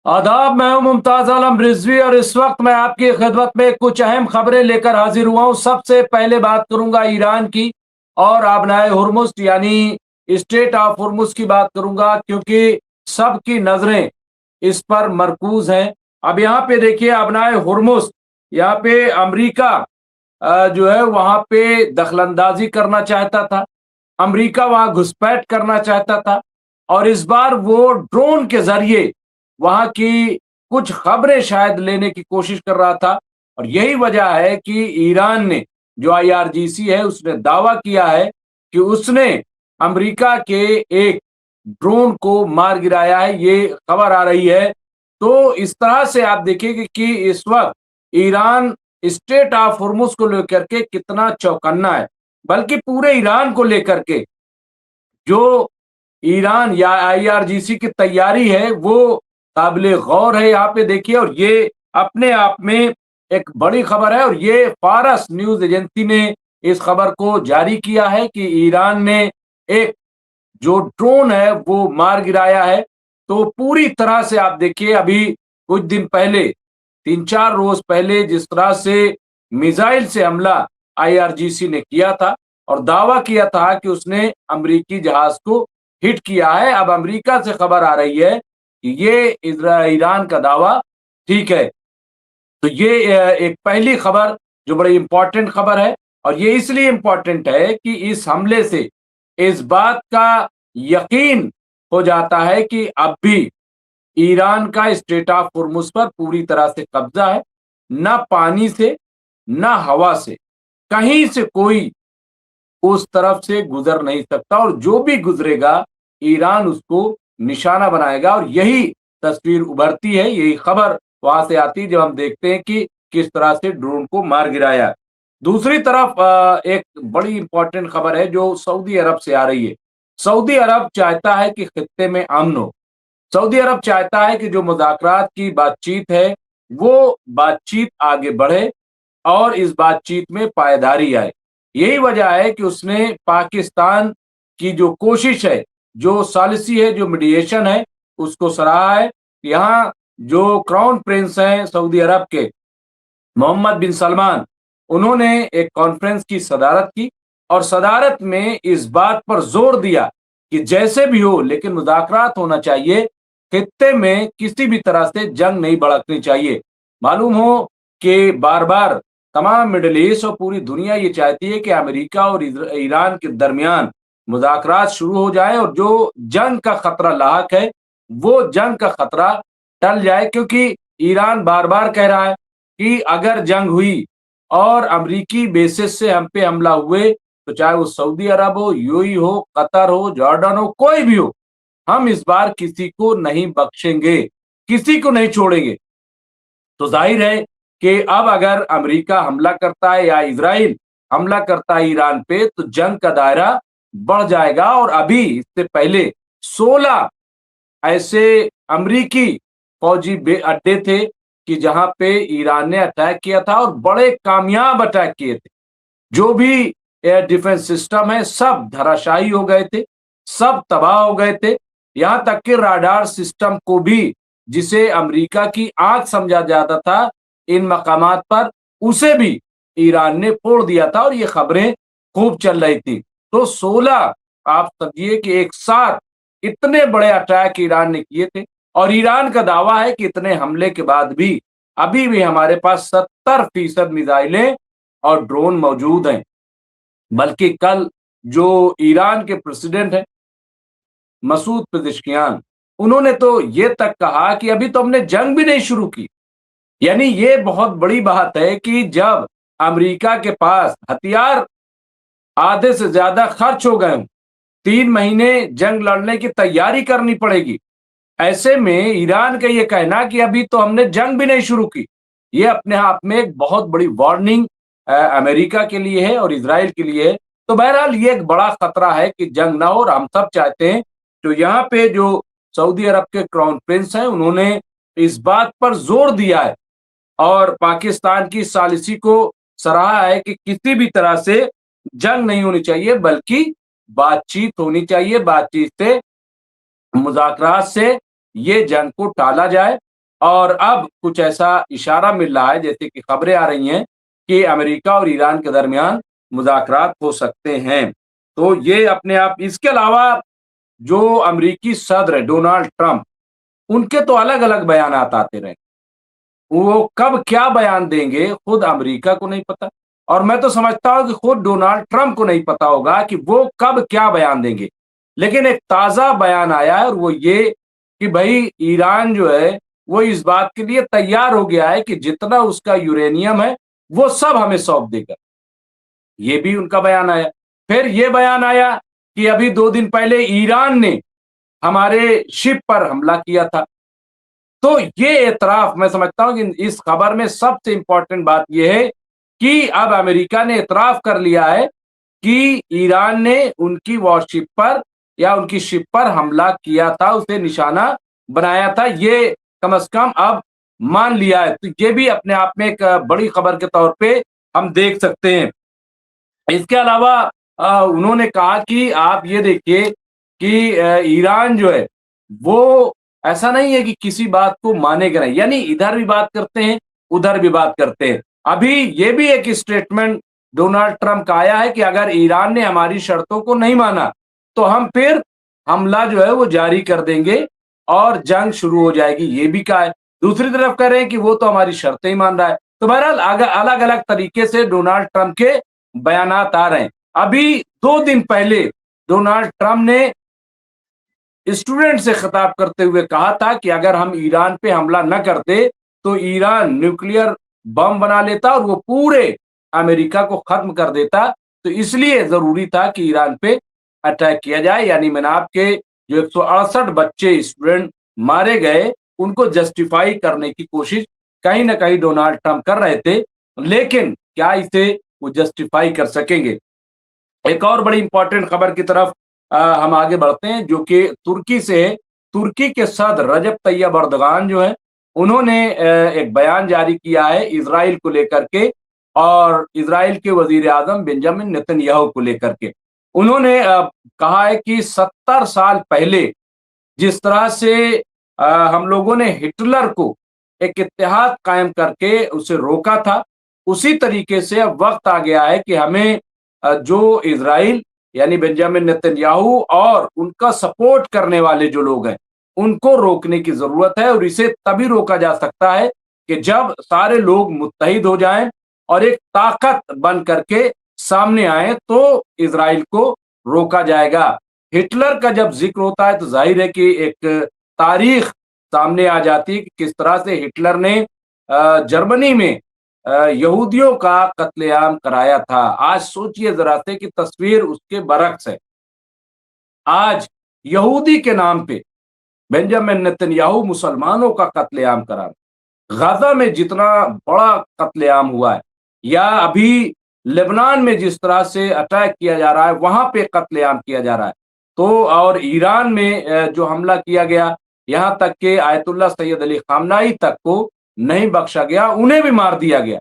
आदाब, मैं हूं मुमताज आलम रिजवी और इस वक्त मैं आपकी खिदमत में कुछ अहम खबरें लेकर हाजिर हुआ हूं। सबसे पहले बात करूंगा ईरान की और आबनाए हुर्मुज यानी स्टेट ऑफ हुर्मुज की बात करूंगा, क्योंकि सबकी नजरें इस पर मरकूज हैं। अब यहाँ पे देखिए आबनाए हुर्मुज, यहाँ पे अमेरिका जो है वहां पे दखलंदाजी करना चाहता था। अमेरिका वहां घुसपैठ करना चाहता था और इस बार वो ड्रोन के जरिए वहां की कुछ खबरें शायद लेने की कोशिश कर रहा था। और यही वजह है कि ईरान ने, जो आईआरजीसी है, उसने दावा किया है कि उसने अमेरिका के एक ड्रोन को मार गिराया है। ये खबर आ रही है। तो इस तरह से आप देखेंगे कि इस वक्त ईरान स्टेट ऑफ हुर्मुज को लेकर के कितना चौकन्ना है, बल्कि पूरे ईरान को लेकर के जो ईरान या आईआरजीसी की तैयारी है वो काबिले गौर है। यहाँ पे देखिए, और ये अपने आप में एक बड़ी खबर है और ये फारस न्यूज एजेंसी ने इस खबर को जारी किया है कि ईरान ने एक जो ड्रोन है वो मार गिराया है। तो पूरी तरह से आप देखिए, अभी कुछ दिन पहले, 3-4 रोज पहले, जिस तरह से मिसाइल से हमला आईआरजीसी ने किया था और दावा किया था कि उसने अमेरिकी जहाज को हिट किया है, अब अमेरिका से खबर आ रही है कि ये ईरान का दावा ठीक है। तो ये एक पहली खबर जो बड़ी इंपॉर्टेंट खबर है, और ये इसलिए इंपॉर्टेंट है कि इस हमले से इस बात का यकीन हो जाता है कि अब भी ईरान का स्टेट ऑफ हुर्मुज पर पूरी तरह से कब्जा है। न पानी से न हवा से कहीं से कोई उस तरफ से गुजर नहीं सकता, और जो भी गुजरेगा ईरान उसको निशाना बनाएगा। और यही तस्वीर उभरती है, यही खबर वहां से आती है जब हम देखते हैं कि किस तरह से ड्रोन को मार गिराया। दूसरी तरफ एक बड़ी इंपॉर्टेंट खबर है जो सऊदी अरब से आ रही है। सऊदी अरब चाहता है कि खित्ते में अमन हो। सऊदी अरब चाहता है कि जो मुज़ाकरात की बातचीत है वो बातचीत आगे बढ़े और इस बातचीत में पायदारी आए। यही वजह है कि उसने पाकिस्तान की जो कोशिश है, जो सॉलिसी है, जो मीडिएशन है, उसको सराहा है। यहाँ जो क्राउन प्रिंस हैं सऊदी अरब के, मोहम्मद बिन सलमान, उन्होंने एक कॉन्फ्रेंस की सदारत की और सदारत में इस बात पर जोर दिया कि जैसे भी हो लेकिन मुज़ाकरात होना चाहिए, खित्ते में किसी भी तरह से जंग नहीं भड़कनी चाहिए। मालूम हो कि बार बार तमाम मिडिल ईस्ट और पूरी दुनिया ये चाहती है कि अमेरिका और ईरान के दरमियान मुज़ाकरात शुरू हो जाए और जो जंग का खतरा लाहक है वो जंग का खतरा टल जाए, क्योंकि ईरान बार बार कह रहा है कि अगर जंग हुई और अमरीकी बेसिस से हम पे हमला हुए, तो चाहे वो सऊदी अरब हो, यूएई हो, कतर हो, जॉर्डन हो, कोई भी हो, हम इस बार किसी को नहीं बख्शेंगे, किसी को नहीं छोड़ेंगे। तो जाहिर है कि अब अगर अमेरिका हमला करता है या इजराइल हमला करता है ईरान पे, तो जंग का दायरा बढ़ जाएगा। और अभी इससे पहले 16 ऐसे अमरीकी फौजी अड्डे थे कि जहां पे ईरान ने अटैक किया था और बड़े कामयाब अटैक किए थे। जो भी एयर डिफेंस सिस्टम है सब धराशायी हो गए थे, सब तबाह हो गए थे। यहां तक कि राडार सिस्टम को भी, जिसे अमेरिका की आंख समझा जाता था इन मकामात पर, उसे भी ईरान ने फोड़ दिया था और ये खबरें खूब चल रही थी। तो 16, आप समझिए कि एक साथ इतने बड़े अटैक ईरान ने किए थे। और ईरान का दावा है कि इतने हमले के बाद भी अभी भी हमारे पास 70% मिसाइलें और ड्रोन मौजूद हैं। बल्कि कल जो ईरान के प्रेसिडेंट हैं मसूद पेजेश्कियान, उन्होंने तो ये तक कहा कि अभी तो हमने जंग भी नहीं शुरू की। यानी ये बहुत बड़ी बात है कि जब अमेरिका के पास हथियार आधे से ज्यादा खर्च हो गए, 3 महीने जंग लड़ने की तैयारी करनी पड़ेगी, ऐसे में ईरान का ये कहना कि अभी तो हमने जंग भी नहीं शुरू की, ये अपने आप में एक बहुत बड़ी वार्निंग अमेरिका के लिए है और इजराइल के लिए है। तो बहरहाल ये एक बड़ा खतरा है कि जंग ना हो, और हम सब चाहते हैं। तो यहाँ पे जो सऊदी अरब के क्राउन प्रिंस हैं उन्होंने इस बात पर जोर दिया है और पाकिस्तान की सालिसी को सराहा है कि किसी भी तरह से जंग नहीं होनी चाहिए, बल्कि बातचीत होनी चाहिए। बातचीत से, मुज़ाकरात से ये जंग को टाला जाए اور اب کچھ ایسا اشارہ مل رہا ہے جیسے کہ خبریں آ رہی ہیں کہ امریکہ اور ایران کے درمیان مذاکرات ہو سکتے ہیں. تو یہ اپنے آپ. اس کے علاوہ جو امریکی صدر ڈونالڈ ٹرمپ، ان کے تو الگ الگ بیانات آتے رہے. وہ کب کیا بیان دیں گے خود امریکہ کو نہیں پتا، اور میں تو سمجھتا ہوں کہ خود ڈونالڈ ٹرمپ کو نہیں پتا ہوگا کہ وہ کب کیا بیان دیں گے. لیکن ایک تازہ بیان آیا ہے اور وہ یہ کہ بھائی ایران جو ہے وہ اس بات کے لیے تیار ہو گیا ہے کہ جتنا اس کا یورینیم ہے وہ سب ہمیں سونپ دے گا. یہ بھی ان کا بیان آیا. پھر یہ بیان آیا کہ ابھی 2 دن پہلے ایران نے ہمارے شپ پر حملہ کیا تھا. تو یہ اعتراف میں سمجھتا ہوں کہ اس خبر میں سب سے امپورٹنٹ بات یہ ہے کہ اب امریکہ نے اعتراف کر لیا ہے کہ ایران نے ان کی وارشپ پر یا ان کی شپ پر حملہ کیا تھا، اسے نشانہ بنایا تھا. یہ کم از کم اب مان لیا ہے. تو یہ بھی اپنے آپ میں ایک بڑی خبر کے طور پہ ہم دیکھ سکتے ہیں. اس کے علاوہ انہوں نے کہا کہ آپ یہ دیکھیے کہ ایران جو ہے وہ ایسا نہیں ہے کہ کسی بات کو مانے گا نہیں، یعنی ادھر بھی بات کرتے ہیں ادھر بھی بات کرتے ہیں. ابھی یہ بھی ایک اسٹیٹمنٹ ڈونالڈ ٹرمپ کا آیا ہے کہ اگر ایران نے ہماری شرطوں کو نہیں مانا تو ہم پھر حملہ جو ہے وہ جاری کر دیں گے اور جنگ شروع ہو جائے گی. یہ بھی کہا ہے. دوسری طرف کہہ رہے ہیں کہ وہ تو ہماری شرطیں ہی مان رہا ہے. تو بہرحال الگ الگ طریقے سے ڈونالڈ ٹرمپ کے بیانات آ رہے ہیں. ابھی 2 دن پہلے ڈونالڈ ٹرمپ نے اسٹوڈنٹ سے خطاب کرتے ہوئے کہا تھا کہ اگر ہم ایران پہ حملہ نہ کرتے تو ایران نیوکلیئر بم بنا لیتا اور وہ پورے امریکہ کو ختم کر دیتا. تو اس لیے ضروری تھا کہ ایران پہ اٹیک کیا جائے. یعنی میں نے آپ کے جو 168 بچے اسٹوڈنٹ مارے گئے ان کو جسٹیفائی کرنے کی کوشش کہیں نہ کہیں ڈونالڈ ٹرمپ کر رہے تھے، لیکن کیا اسے وہ جسٹیفائی کر سکیں گے؟ ایک اور بڑی امپورٹنٹ خبر کی طرف ہم آگے بڑھتے ہیں جو کہ ترکی سے ہے. ترکی کے صدر رجب طیب اردغان جو ہے انہوں نے ایک بیان جاری کیا ہے اسرائیل کو لے کر کے اور اسرائیل کے وزیر اعظم بنجامن نیتن یاہو کو لے کر کے. انہوں نے کہا ہے کہ 70 سال پہلے جس طرح سے ہم لوگوں نے ہٹلر کو ایک اتحاد قائم کر کے اسے روکا تھا، اسی طریقے سے اب وقت آ گیا ہے کہ ہمیں جو اسرائیل یعنی بنجامن نیتن یاہو اور ان کا سپورٹ کرنے والے جو لوگ ہیں ان کو روکنے کی ضرورت ہے. اور اسے تبھی روکا جا سکتا ہے کہ جب سارے لوگ متحد ہو جائیں اور ایک طاقت بن کر کے سامنے آئیں تو اسرائیل کو روکا جائے گا. ہٹلر کا جب ذکر ہوتا ہے تو ظاہر ہے کہ ایک تاریخ سامنے آ جاتی ہے کہ کس طرح سے ہٹلر نے جرمنی میں یہودیوں کا قتل عام کرایا تھا. آج سوچئے ذرا سے کہ تصویر اس کے برعکس ہے. آج یہودی کے نام پہ بنجامن نیتن یاہو مسلمانوں کا قتل عام کرا. غزہ میں جتنا بڑا قتل عام ہوا ہے یا ابھی لبنان میں جس طرح سے اٹیک کیا جا رہا ہے وہاں پہ قتل عام کیا جا رہا ہے. تو اور ایران میں جو حملہ کیا گیا یہاں تک کہ آیت اللہ سید علی خامنائی تک کو نہیں بخشا گیا، انہیں بھی مار دیا گیا.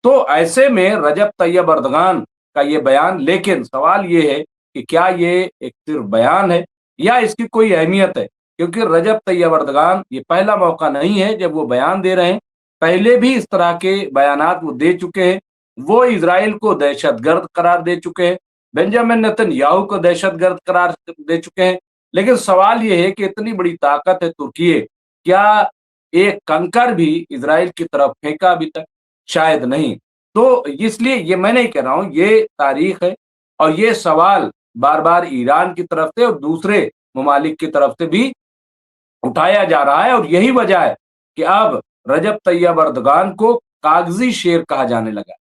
تو ایسے میں رجب طیب اردغان کا یہ بیان، لیکن سوال یہ ہے کہ کیا یہ ایک صرف بیان ہے یا اس کی کوئی اہمیت ہے؟ کیونکہ رجب طیب اردغان یہ پہلا موقع نہیں ہے جب وہ بیان دے رہے ہیں، پہلے بھی اس طرح کے بیانات وہ دے چکے ہیں. وہ اسرائیل کو دہشت گرد قرار دے چکے ہیں، بنجامن نیتن یاہو کو دہشت گرد قرار دے چکے ہیں. لیکن سوال یہ ہے کہ اتنی بڑی طاقت ہے ترکی، کیا ایک کنکر بھی اسرائیل کی طرف پھینکا ابھی تک؟ شاید نہیں. تو اس لیے یہ میں نہیں کہہ رہا ہوں، یہ تاریخ ہے اور یہ سوال بار بار ایران کی طرف سے اور دوسرے ممالک کی طرف سے بھی اٹھایا جا رہا ہے. اور یہی وجہ ہے کہ اب رجب طیب اردغان کو کاغذی شیر کہا جانے لگا.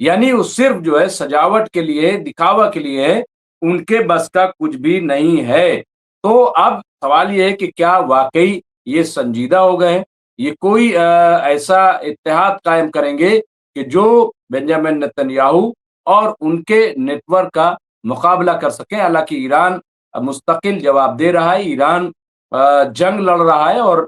یعنی وہ صرف جو ہے سجاوٹ کے لیے، دکھاوا کے لیے ہے، ان کے بس کا کچھ بھی نہیں ہے. تو اب سوال یہ ہے کہ کیا واقعی یہ سنجیدہ ہو گئے ہیں، یہ کوئی ایسا اتحاد قائم کریں گے کہ جو بنجامن نیتن یاہو اور ان کے نیٹ ورک کا مقابلہ کر سکیں؟ حالانکہ ایران مستقل جواب دے رہا ہے، ایران جنگ لڑ رہا ہے اور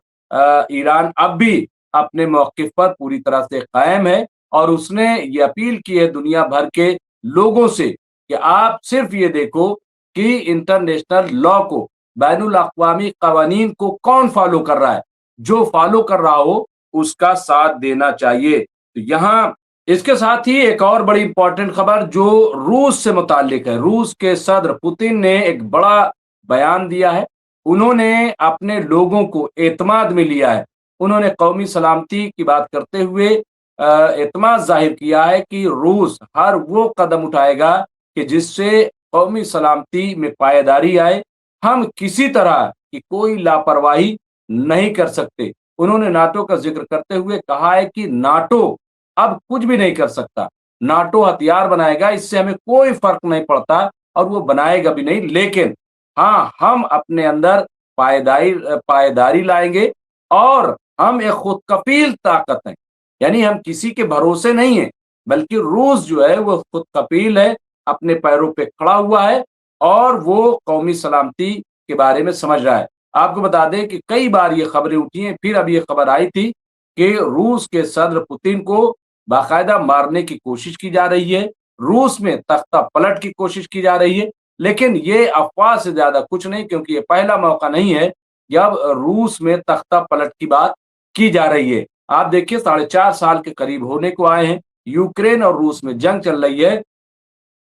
ایران اب بھی اپنے موقف پر پوری طرح سے قائم ہے. اور اس نے یہ اپیل کی ہے دنیا بھر کے لوگوں سے کہ آپ صرف یہ دیکھو کہ انٹرنیشنل لا کو، بین الاقوامی قوانین کو کون فالو کر رہا ہے. जो फॉलो कर रहा हो उसका साथ देना चाहिए। तो यहाँ इसके साथ ही एक और बड़ी इंपॉर्टेंट खबर जो रूस से मुताल्लिक है। रूस के सदर पुतिन ने एक बड़ा बयान दिया है। उन्होंने अपने लोगों को एतमाद में लिया है। उन्होंने कौमी सलामती की बात करते हुए एतमाद जाहिर किया है कि रूस हर वो कदम उठाएगा कि जिससे कौमी सलामती में पायदारी आए। हम किसी तरह की कोई लापरवाही नहीं कर सकते। उन्होंने नाटो का जिक्र करते हुए कहा है कि नाटो अब कुछ भी नहीं कर सकता। नाटो हथियार बनाएगा, इससे हमें कोई फर्क नहीं पड़ता और वो बनाएगा भी नहीं। लेकिन हाँ, हम अपने अंदर पायदारी लाएंगे और हम एक खुद कफील ताकत हैं। यानी हम किसी के भरोसे नहीं है, बल्कि रूस जो है वो खुद कफील है, अपने पैरों पे खड़ा हुआ है और वो कौमी सलामती के बारे में समझ रहा है। आपको बता दें कि कई बार ये खबरें उठी हैं, फिर अब ये खबर आई थी कि रूस के सदर पुतिन को बाकायदा मारने की कोशिश की जा रही है। रूस में तख्ता पलट की कोशिश की जा रही है। लेकिन ये अफवाह से ज्यादा कुछ नहीं, क्योंकि ये पहला मौका नहीं है जब रूस में तख्ता पलट की बात की जा रही है। आप देखिए 4.5 साल के करीब होने को आए हैं, यूक्रेन और रूस में जंग चल रही है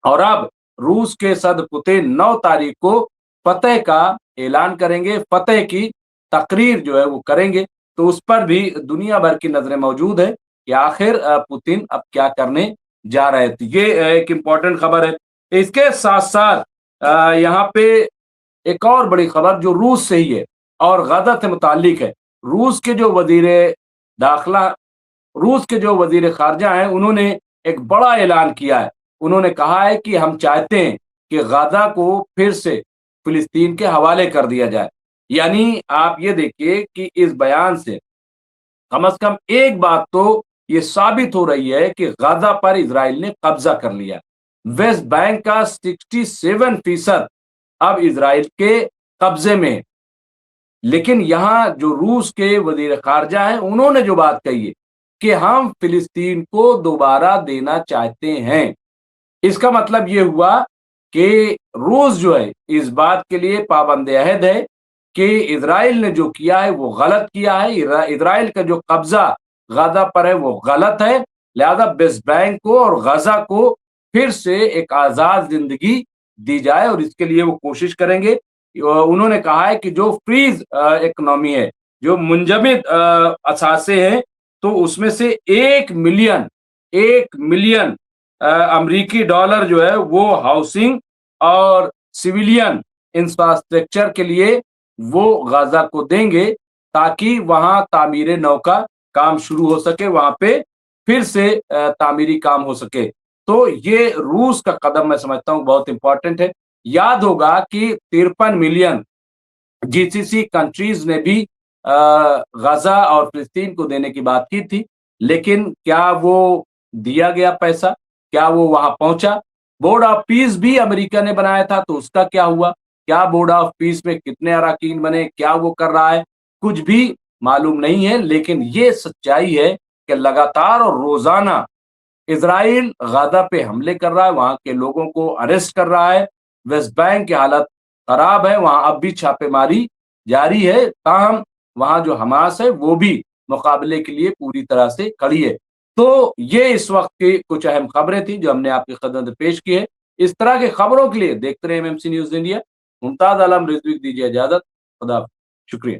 और अब रूस के सदर पुतिन 9 तारीख को फतेह का ऐलान करेंगे, फतेह की तकरीर जो है वो करेंगे। तो उस पर भी दुनिया भर की नजरें मौजूद है कि आखिर पुतिन अब क्या करने जा रहे थे। ये एक इंपॉर्टेंट खबर है। इसके साथ साथ यहाँ पे एक और बड़ी खबर जो रूस से ही है और गजा से मुताल्लिक है। रूस के जो वजीर दाखिला रूस के जो वजीर खारजा हैं, उन्होंने एक बड़ा ऐलान किया है। उन्होंने कहा है कि हम चाहते हैं कि गजा को फिर से फिलिस्तीन के हवाले कर दिया जाए। यानी आप ये देखिए कि इस बयान से कम से कम एक बात तो ये साबित हो रही है कि गजा पर इजराइल ने कब्जा कर लिया। वेस्ट बैंक का 67% अब इजराइल के कब्जे में है। लेकिन यहां जो रूस के वजीर खारजा है, उन्होंने जो बात कही है कि हम फिलिस्तीन को दोबारा देना चाहते हैं। इसका मतलब ये हुआ कि रूस जो है इस बात के लिए पाबंद अहद है कि इजराइल ने जो किया है वो गलत किया है। इजराइल का जो कब्जा गजा पर है वो गलत है। लिहाजा वेस्ट बैंक को और गजा को फिर से एक आजाद जिंदगी दी जाए और इसके लिए वो कोशिश करेंगे। उन्होंने कहा है कि जो फ्रीज इकोनॉमी है, जो मुंजमद असासे हैं, तो उसमें से 1 मिलियन अमरीकी डॉलर जो है वो हाउसिंग और सिविलियन इंफ्रास्ट्रक्चर के लिए वो गाजा को देंगे ताकि वहां तामीर नौ का काम शुरू हो सके, वहां पे फिर से तामीरी काम हो सके। तो ये रूस का कदम मैं समझता हूं बहुत इंपॉर्टेंट है। याद होगा कि 53 मिलियन जीसीसी कंट्रीज ने भी गजा और फिलिस्तीन को देने की बात की थी, लेकिन क्या वो दिया गया पैसा, क्या वो वहां पहुंचा? बोर्ड ऑफ पीस भी अमेरिका ने बनाया था, तो उसका क्या हुआ? क्या बोर्ड ऑफ पीस में कितने अरकान बने, क्या वो कर रहा है, कुछ भी मालूम नहीं है। लेकिन ये सच्चाई है कि लगातार और रोजाना इजराइल गजा पे हमले कर रहा है, वहां के लोगों को अरेस्ट कर रहा है। वेस्ट बैंक की हालत खराब है, वहां अब भी छापेमारी जारी है। ताहम वहां जो हमास है वो भी मुकाबले के लिए पूरी तरह से खड़ी है। तो ये इस वक्त की कुछ अहम खबरें थी जो हमने आपकी खदमत में पेश की है। इस तरह की खबरों के लिए देखते रहे एमएमसी न्यूज इंडिया। मुमताज आलम रिजवी दीजिए इजाजत। खुदा, शुक्रिया।